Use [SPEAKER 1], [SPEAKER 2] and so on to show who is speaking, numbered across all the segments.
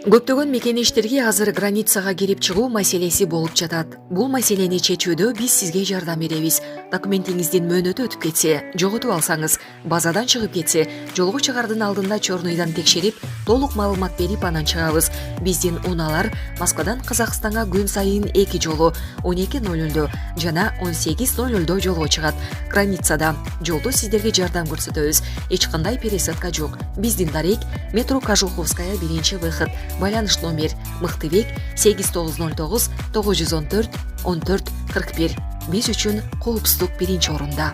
[SPEAKER 1] Көптөгөн мекенештерге азыр границага кирип чыгуу маселеси болуп жатат. Бул маселени чечүүдө биз сизге жардам беребиз. Документиңиздин мөөнөтү өтүп кетсе, жоготуп алсаңыз, базадан чыгып кетсе, жолго чыгардын алдында чорнуйдан текшерип, толук маалымат берип анан чыгабыз. Биздин унаалар Москвадан Казакстанга күн сайын 2 жолу 12:00 жана 18:00 жолго чыгат. Границада жолдо сиздерге жардам көрсөтөбүз. Эч кандай пересадка жок. Биздин дарек метро Кожуховская 1-выход. Байланыш номер Мыктыбек 8909 914 14 41. Биз үчүн коопсуздук биринчи орунда.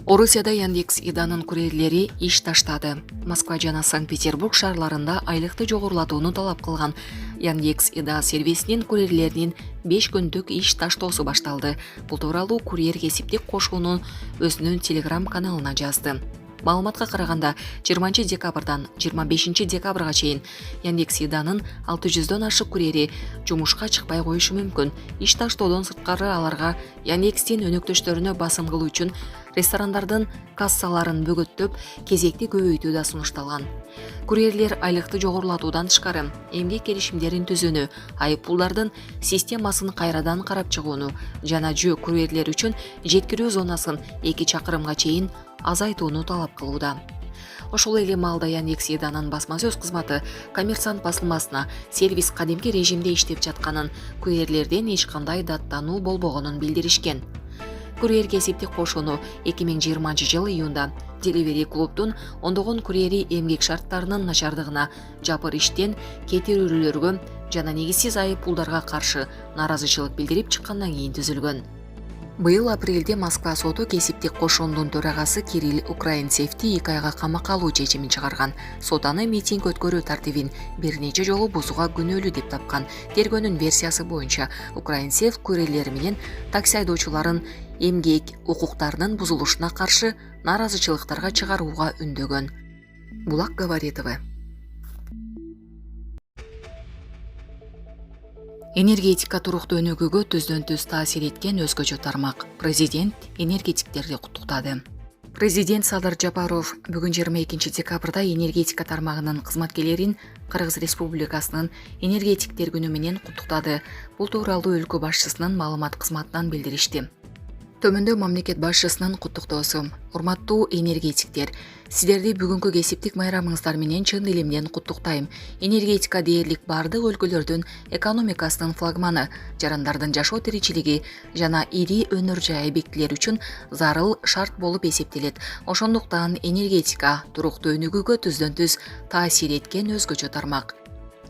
[SPEAKER 1] Орусияда Яндекс.Иданын курьерлери иш таштады. Москва жана Санкт-Петербург шаарларында айлыкты жогорулатууну талап кылган Яндекс.Ида сервисинин курьерлеринин 5 күндүк иш таштоосу башталды. Бул тууралуу курьер кесиптик кошуунун өзүнүн Telegram каналына жазды. Маалыматка караганда 20 декабрдан 25 декабрга чейин Яндекс.Иданын 600дөн ашык курьери жумушка чыкпай коюшу мүмкүн. Иш таштоодон сырткары аларга Яндекстин өнөктөштөрүнө басым кылуу үчүн ресторандардын кассаларын бөгөттөп, кезекти көбөйтүү да сунушталган. Курьерлер айлыкты жогорулатуудан тышкары эмгек келишимдерин түзүүнү, айыппулдардын системасын кайрадан карап чыгууну жана жөө курьерлер үчүн жеткирүү зонасын 2 чакырымга чейин азайтууну талап кылууда. Ошол эле маалда Яндекс.Иданын басма сөз кызматы Коммерсант басылмасына сервис кадимки режимде иштеп жатканын, курьерлерден эч кандай даттануу болбогонун билдиришкен. Курьер кесиптик кошууну 2020 жыл июнда Delivery клубтун ондогон курьери эмгек шарттарынын начардыгына, жапыр иштен кетирүүлөргө жана негизсиз айыппулдарга каршы нааразычылык билдирип чыккандан кийин түзүлгөн. Быйыл апрелде Москва соту кесиптик кошуунун төрагасы Кирилл Украинцевди 2 айга камакка алуу чечимин чыгарган. Сот аны митинг өткөрүү тартибин бир нече жолу бузууга күнөөлүү деп тапкан. Тергөөнүн версиясы боюнча Украинцев курьерлер менен такси айдоочуларын эмгек укуктарынын бузулушуна каршы нааразычылыктарга чыгарууга үндөгөн. Булак Говоритова. Энергетика туруктуу өнүгүүгө түздөн-түз таасир эткен өзгөчө тармак. Президент энергетиктерди куттуктады. Президент Садыр Жапаров бүгүн 22 декабрда энергетика тармагынын кызматкерлерин Кыргыз Республикасынын энергетиктер күнү менен куттуктады. Бул тууралуу өлкө башчысынын маалымат кызматынан билдиришти. Төмөндө мамлекет башчысынын куттуктоосу. Урматтуу энергетиктер, сиздерди бүгүнкү кесиптик майрамыңыздар менен чын элимден куттуктайм. Энергетика дээрлик бардык өлкөлөрдүн экономикасынын флагманы, жарандардын жашоо тиричилиги жана ири өнөр жай объектилери үчүн зарыл шарт болуп эсептелет. Ошондуктан энергетика туруктуу өнүгүүгө түздөн-түз таасир эткен өзгөчө тармак.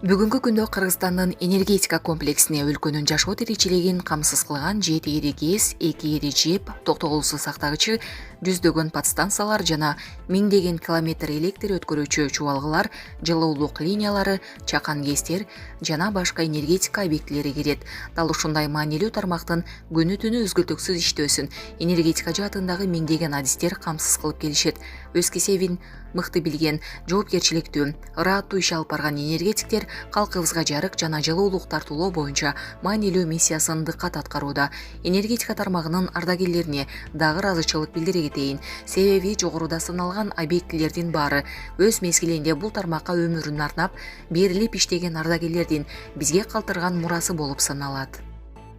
[SPEAKER 1] Бүгүнкү күндө Кыргызстандын энергетика комплексине өлкөнүн жашоо тиричилигин камсыз кылган 7 ири ГЭС, 2 ири ЖЭП, токтогулсуз сактагычы, жүздөгөн подстанциялар жана миңдеген километр электр өткөрүүчү чубалгылар, жылуулук линиялары, чакан ГЭСтер жана башка энергетика объектилери кирет. Дал ушундай маанилүү тармактын күнү-түнү үзгүлтүксүз иштөөсүн энергетика жаатындагы миңдеген адистер камсыз кылып келишет. Өз кесебин мыкты билген, жоопкерчиликтүү, ырааттуу иш алып барган энергетиктер калкыбызга жарык жана жылуулук тартуулоо боюнча маанилүү миссиясын дыккат аткарууда. Энергетика тармагынын ардагерлерине дагы ыраазычылык билдире кетейин. Себеби жогоруда саналган объектилердин баары өз мезгилинде бул тармакка өмүрүн арнап берилип иштеген ардагерлердин бизге калтырган мурасы болуп саналат.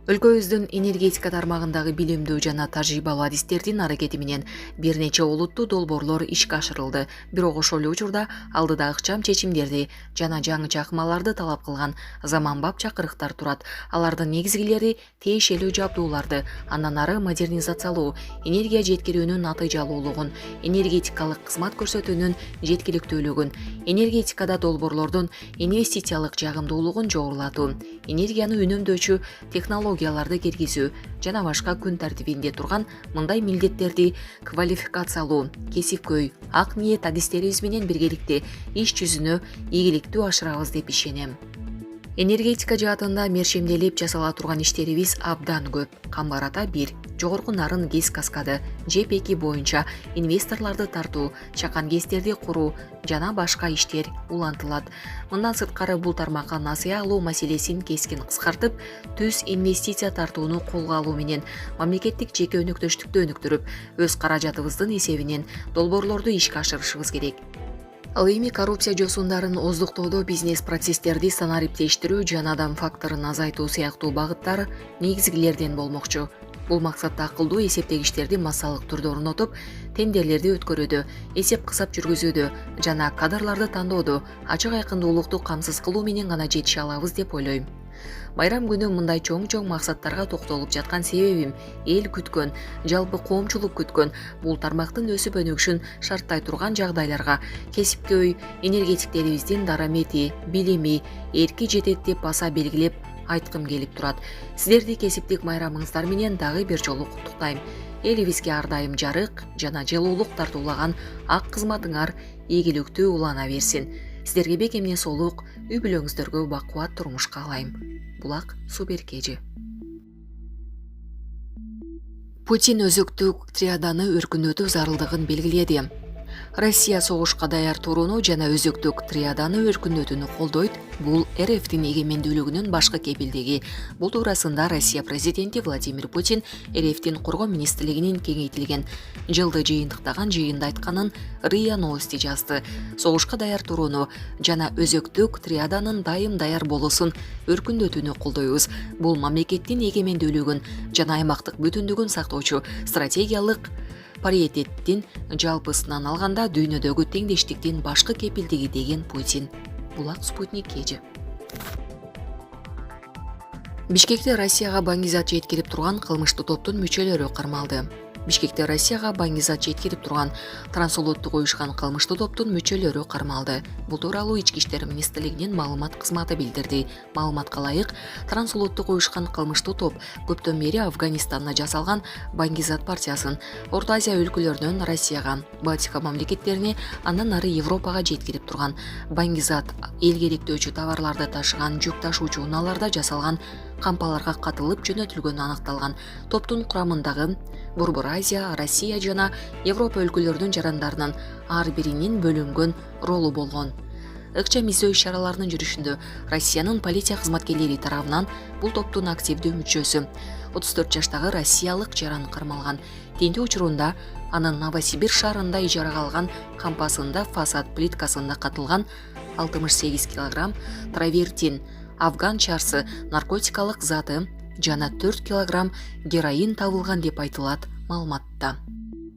[SPEAKER 1] Өлкөбүздүн энергетика тармагындагы билимдүү жана тажрыйбалуу адистердин аракети менен бир нече олуттуу долбоорлор ишке ашырылды. Бирок ошол эле учурда алдыда ыкчам чечимдерди жана жаңы чакмаларды талап кылган заманбап чакырыктар турат. Алардын негизгилери тиешелүү жабдууларды, андан ары модернизациялоо, энергия жеткирүүнүн натыйжалуулугун, энергетикалык кызмат көрсөтүүнүн жеткиликтүүлүгүн, энергетикада долбоорлордун инвестициялык жагымдуулугун жогорулатуу, энергияны үнөмдөөчү технологияларды киргизүү жана башка күн тартибинде турган мындай милдеттерди квалификациялоо, кесипкөй, ак ниет адистерибиз менен биргеликте иш жүзүнө ийгиликтүү ашырабыз деп ишенем. Энергетика жаатында мершемделип жасала турган иштерибиз абдан көп. Камбар ата 1, жогорку нарын гез каскады, ЖЭП-2 боюнча инвесторлорду тартуу, чакан гэстерди куруу жана башка иштер улантылат. Мындан сырткары бул тармакка насыя алуу маселесин кескин кыскартып, түз инвестиция тартууну колго алуу менен мамлекеттик жеке өнөктөштүктү өнүктүрүп, өз каражатыбыздын эсебинен долбоорлорду ишке ашырышыбыз керек. Ал эми коррупция жосундарын оздуктоодо бизнес процесстерди санариптештирүү жана адам факторун азайтуу сыяктуу багыттар негизгилерден болмокчу. Бул максатта акылдуу эсептегичтерди массалык түрдө орнотуп, тендерлерди өткөрүүдө, эсеп-кысап жүргүзүүдө жана кадрларды тандоодо ачык айкындуулукту камсыз кылуу менен гана жетише алабыз деп ойлойм. Байрам күнү мындай чоң максаттарга токтолуп жаткан себебим эл күткөн, жалпы коомчулук күткөн бул тармактын өсүп өнүгүшүн шарттай турган жагдайларга кесипкөй энергетиктерибиздин дарамети, билими, эрки жетет деп баса белгилеп айткым келип турат. Сиздерди кесиптик майрамыңыздар менен дагы бир жолу куттуктайм. Элибизге ар дайым жарык жана жылуулук тартуулаган ак кызматыңар ийгиликтүү улана берсин. Сиздерге бек эмне соолук, үй бүлөңүздөргө бакубат турмуш каалайм. Булак Суберкежи. Путин өзөктүк триаданы өркүндөтүү зарылдыгын белгиледи. Россия согушка даяр турууну жана өзөктүк триаданы өркүндөтүүнү колдойт. Бул РФтин эгемендүүлүгүнүн башкы кепилдиги. Бул туурасында Россия президенти Владимир Путин РФтин коргоо министрлигинин кеңейтилген жылды жыйынтыктаган жыйында айтканын РИА Новости жазды. Согушка даяр турууну жана өзөктүк триаданын дайым даяр болуусун өркүндөтүүнү колдойбуз. Бул мамлекеттин эгемендүүлүгүн жана аймактык бүтүндүгүн сактоочу стратегиялык паритеттин жалпысынан алганда дүйнөдөгү теңдештиктин башкы кепилдиги деген Путин. Булак Спутник Кежи. Бишкекте Россияга баңгизат жеткирип турган кылмыштуу топтун мүчөлөрү кармалды. Бишкекте Россияга баңгизат жеткирип турган трансулуттук уюшкан кылмыштуу топтун мүчөлөрү кармалды. Бул тууралуу Ички иштер министрлигинин маалымат кызматы билдирди. Маалыматка ылайык, трансулуттук уюшкан кылмыштуу топ көптөн бери Афганистанда жасалган баңгизат партиясын Орто Азия өлкөлөрүнөн Россияга, Балтика мамлекеттерине, андан ары Европага жеткирип турган. Баңгизат эл керектөөчү товарларды ташыган жүк ташуучу унааларда жасалган кампаларга катылып жөнөтүлгөнү аныкталган. Топтун курамындагы Борбор Азия, Россия жана Европа өлкөлөрүнүн жарандарынын ар биринин бөлүнгөн ролу болгон. Ыкчам издөө иш-чараларынын жүрүшүндө Россиянын полиция кызматкерлери тарабынан бул топтун активдүү мүчөсү 34 жаштагы россиялык жаран кармалган. Тинтүү учурунда анын Новосибирск шаарында ижарага алган кампасында фасад плиткасында катылган 68 килограмм травертин, афган чарсы наркотикалык заты жана 4 килограмм героин табылган деп айтылат маалыматта.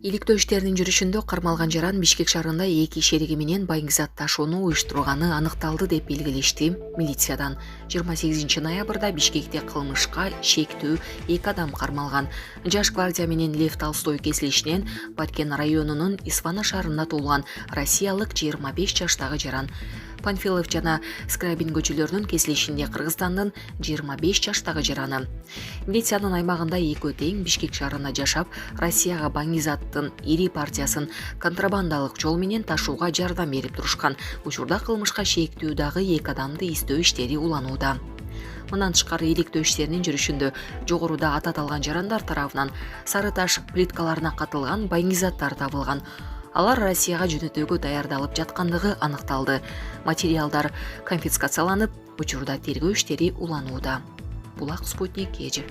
[SPEAKER 1] Иликтөө иштеринин жүрүшүндө кармалган жаран Бишкек шаарында 2 шериги менен баңгизат ташууну уюштурганы аныкталды деп белгилешти милициядан. 28 ноябрда Бишкекте кылмышка шектүү 2 адам кармалган. Жаш гвардия менен Лев Толстой кесилишинен Баткен районунун Исфана шаарында туулган россиялык 25 жаштагы жаран. Панфилов жана Скрабин көчөлөрүнүн кесилишинде Кыргызстандын 25 жаштагы жараны. Милициянын аймагында экөө тең Бишкек шаарында жашап, Россияга баңгизаттын ири партиясын контрабандалык жол менен ташууга жардам берип турушкан. Учурда кылмышка шектүү дагы 2 адамды издөө иштери уланууда. Мындан тышкары иликтөө иштеринин жүрүшүндө жогоруда аталган жарандар тарабынан сары таш плиткаларына катылган баңгизаттар табылган. Алар Россияга жөнөтүүгө даярдалып жаткандыгы аныкталды. Материалдар конфискацияланып, учурда тергөө иштери уланууда. Булак Спутник Кежи.